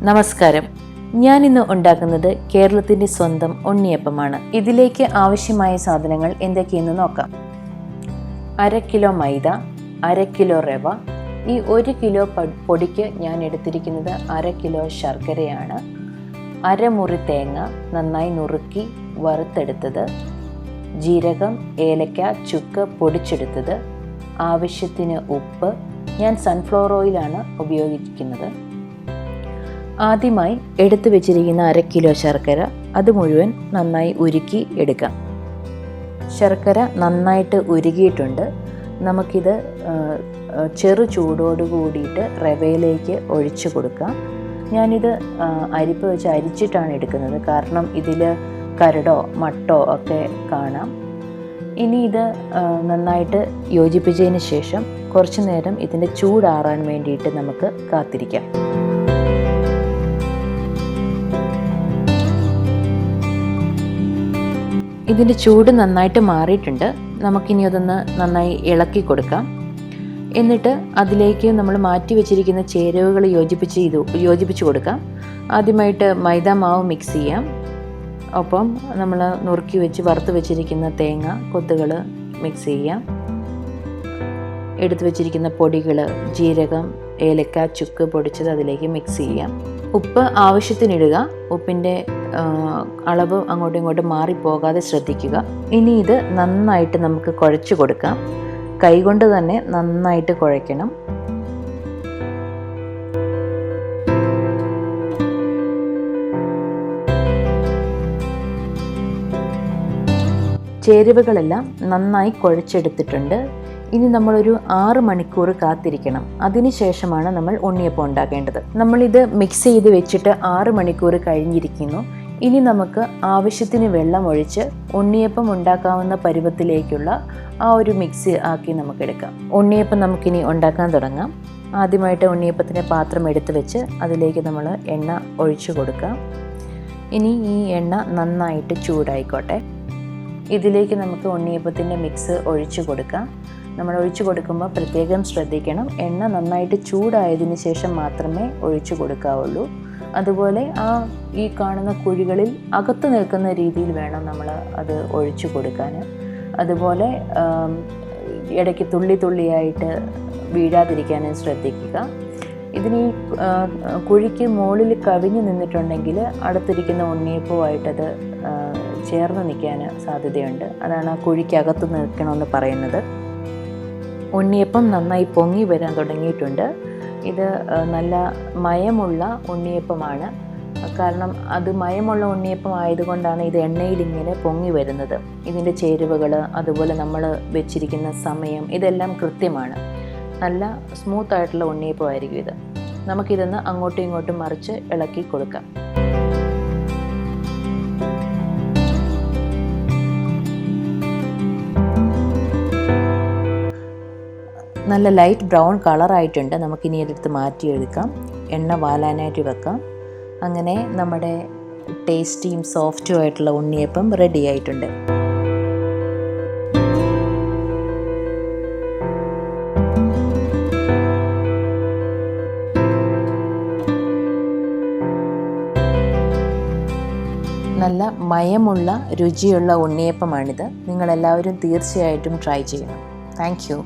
നമസ്കാരം. ഞാനിന്ന് ഉണ്ടാക്കുന്നത് കേരളത്തിൻ്റെ സ്വന്തം ഉണ്ണിയപ്പമാണ്. ഇതിലേക്ക് ആവശ്യമായ സാധനങ്ങൾ എന്തൊക്കെയെന്ന് നോക്കാം. 1/2 കിലോ മൈദ, 1/2 കിലോ റവ. ഈ 1 കിലോ പൊടിക്ക് ഞാൻ എടുത്തിരിക്കുന്നത് 1/2 കിലോ ശർക്കരയാണ്. 1/2 മുറി തേങ്ങ നന്നായി നുറുക്കി വറുത്തെടുത്തത്, ജീരകം, ഏലക്ക, ചുക്ക് പൊടിച്ചെടുത്തത്, ആവശ്യത്തിന് ഉപ്പ്. ഞാൻ സൺഫ്ലവർ ഓയിലാണ് ഉപയോഗിക്കുന്നത്. ആദ്യമായി എടുത്തു വെച്ചിരിക്കുന്ന 1/2 കിലോ ശർക്കര അത് മുഴുവൻ നന്നായി ഉരുക്കി എടുക്കാം. ശർക്കര നന്നായിട്ട് ഉരുകിയിട്ടുണ്ട്. നമുക്കിത് ചെറു ചൂടോട് കൂടിയിട്ട് റവയിലേക്ക് ഒഴിച്ചു കൊടുക്കാം. ഞാനിത് അരിപ്പ വെച്ച് അരിച്ചിട്ടാണ് എടുക്കുന്നത്, കാരണം ഇതിൽ കരടോ മട്ടോ ഒക്കെ കാണാം. ഇനി ഇത് നന്നായിട്ട് യോജിപ്പിച്ചതിന് ശേഷം കുറച്ച് നേരം ഇതിൻ്റെ ചൂടാറാൻ വേണ്ടിയിട്ട് നമുക്ക് കാത്തിരിക്കാം. ഇതിൻ്റെ ചൂട് നന്നായിട്ട് മാറിയിട്ടുണ്ട്. നമുക്കിനി അതൊന്ന് നന്നായി ഇളക്കി കൊടുക്കാം. എന്നിട്ട് അതിലേക്ക് നമ്മൾ മാറ്റി വെച്ചിരിക്കുന്ന ചേരുവകൾ യോജിപ്പിച്ച് കൊടുക്കാം. ആദ്യമായിട്ട് മൈദ മാവ് മിക്സ് ചെയ്യാം. ഒപ്പം നമ്മൾ നുറുക്കി വെച്ച് വറുത്ത് വെച്ചിരിക്കുന്ന തേങ്ങ കൊത്തുകൾ മിക്സ് ചെയ്യാം. എടുത്തു വെച്ചിരിക്കുന്ന പൊടികൾ, ജീരകം, ഏലക്ക, ചുക്ക് പൊടിച്ചത് അതിലേക്ക് മിക്സ് ചെയ്യാം. ഉപ്പ് ആവശ്യത്തിനിടുക. ഉപ്പിൻ്റെ അളവ് അങ്ങോട്ടും ഇങ്ങോട്ടും മാറിപ്പോകാതെ ശ്രദ്ധിക്കുക. ഇനി ഇത് നന്നായിട്ട് നമുക്ക് കുഴച്ച് കൊടുക്കാം. കൈകൊണ്ട് തന്നെ നന്നായിട്ട് കുഴയ്ക്കണം. ചേരുവകളെല്ലാം നന്നായി കുഴച്ചെടുത്തിട്ടുണ്ട്. ഇനി നമ്മളൊരു 6 മണിക്കൂർ കാത്തിരിക്കണം. അതിനുശേഷമാണ് നമ്മൾ ഉണ്ണിയപ്പം ഉണ്ടാക്കേണ്ടത്. നമ്മളിത് മിക്സ് ചെയ്ത് വെച്ചിട്ട് 6 മണിക്കൂർ കഴിഞ്ഞിരിക്കുന്നു. ഇനി നമുക്ക് ആവശ്യത്തിന് വെള്ളം ഒഴിച്ച് ഉണ്ണിയപ്പം ഉണ്ടാക്കാവുന്ന പരുവത്തിലേക്കുള്ള ആ ഒരു മിക്സ് ആക്കി നമുക്കെടുക്കാം. ഉണ്ണിയപ്പം നമുക്കിനി ഉണ്ടാക്കാൻ തുടങ്ങാം. ആദ്യമായിട്ട് ഉണ്ണിയപ്പത്തിൻ്റെ പാത്രം എടുത്ത് വെച്ച് അതിലേക്ക് നമ്മൾ എണ്ണ ഒഴിച്ചു കൊടുക്കാം. ഇനി ഈ എണ്ണ നന്നായിട്ട് ചൂടായിക്കോട്ടെ. ഇതിലേക്ക് നമുക്ക് ഉണ്ണിയപ്പത്തിൻ്റെ മിക്സ് ഒഴിച്ചു കൊടുക്കാം. നമ്മൾ ഒഴിച്ചു കൊടുക്കുമ്പോൾ പ്രത്യേകം ശ്രദ്ധിക്കണം, എണ്ണ നന്നായിട്ട് ചൂടായതിന് ശേഷം മാത്രമേ ഒഴിച്ചു കൊടുക്കാവുള്ളൂ. അതുപോലെ ഈ കാണുന്ന കുഴികളിൽ അകത്ത് നിൽക്കുന്ന രീതിയിൽ വേണം നമ്മൾ അത് ഒഴിച്ചു കൊടുക്കാൻ. അതുപോലെ ഇടയ്ക്ക് തുള്ളിയായിട്ട് വീഴാതിരിക്കാനും ശ്രദ്ധിക്കുക. ഇതിന് കുഴിക്ക് മുകളിൽ കവിഞ്ഞു നിന്നിട്ടുണ്ടെങ്കിൽ അടുത്തിരിക്കുന്ന ഉണ്ണിയപ്പവുമായിട്ടത് ചേർന്ന് നിൽക്കാൻ സാധ്യതയുണ്ട്. അതാണ് ആ കുഴിക്കകത്ത് നിൽക്കണമെന്ന് പറയുന്നത്. ഉണ്ണിയപ്പം നന്നായി പൊങ്ങി വരാൻ തുടങ്ങിയിട്ടുണ്ട്. ഇത് നല്ല മയമുള്ള ഉണ്ണിയപ്പമാണ്. കാരണം അത് മയമുള്ള ഉണ്ണിയപ്പം ആയതുകൊണ്ടാണ് ഇത് എണ്ണയിൽ ഇങ്ങനെ പൊങ്ങി വരുന്നത്. ഇതിൻ്റെ ചേരുവകൾ, അതുപോലെ നമ്മൾ വെച്ചിരിക്കുന്ന സമയം, ഇതെല്ലാം കൃത്യമാണ്. നല്ല സ്മൂത്തായിട്ടുള്ള ഉണ്ണിയപ്പമായിരിക്കും ഇത്. നമുക്കിതൊന്ന് അങ്ങോട്ടും ഇങ്ങോട്ടും മറിച്ച് ഇളക്കി കൊടുക്കാം. നല്ല ലൈറ്റ് ബ്രൗൺ കളറായിട്ടുണ്ട്. നമുക്കിനി എടുത്ത് മാറ്റിയെടുക്കാം. എണ്ണ വാലാനായിട്ട് വെക്കാം. അങ്ങനെ നമ്മുടെ ടേസ്റ്റിയും സോഫ്റ്റും ആയിട്ടുള്ള ഉണ്ണിയപ്പം റെഡി ആയിട്ടുണ്ട്. നല്ല മയമുള്ള രുചിയുള്ള ഉണ്ണിയപ്പമാണിത്. നിങ്ങളെല്ലാവരും തീർച്ചയായിട്ടും ട്രൈ ചെയ്യണം. Thank you.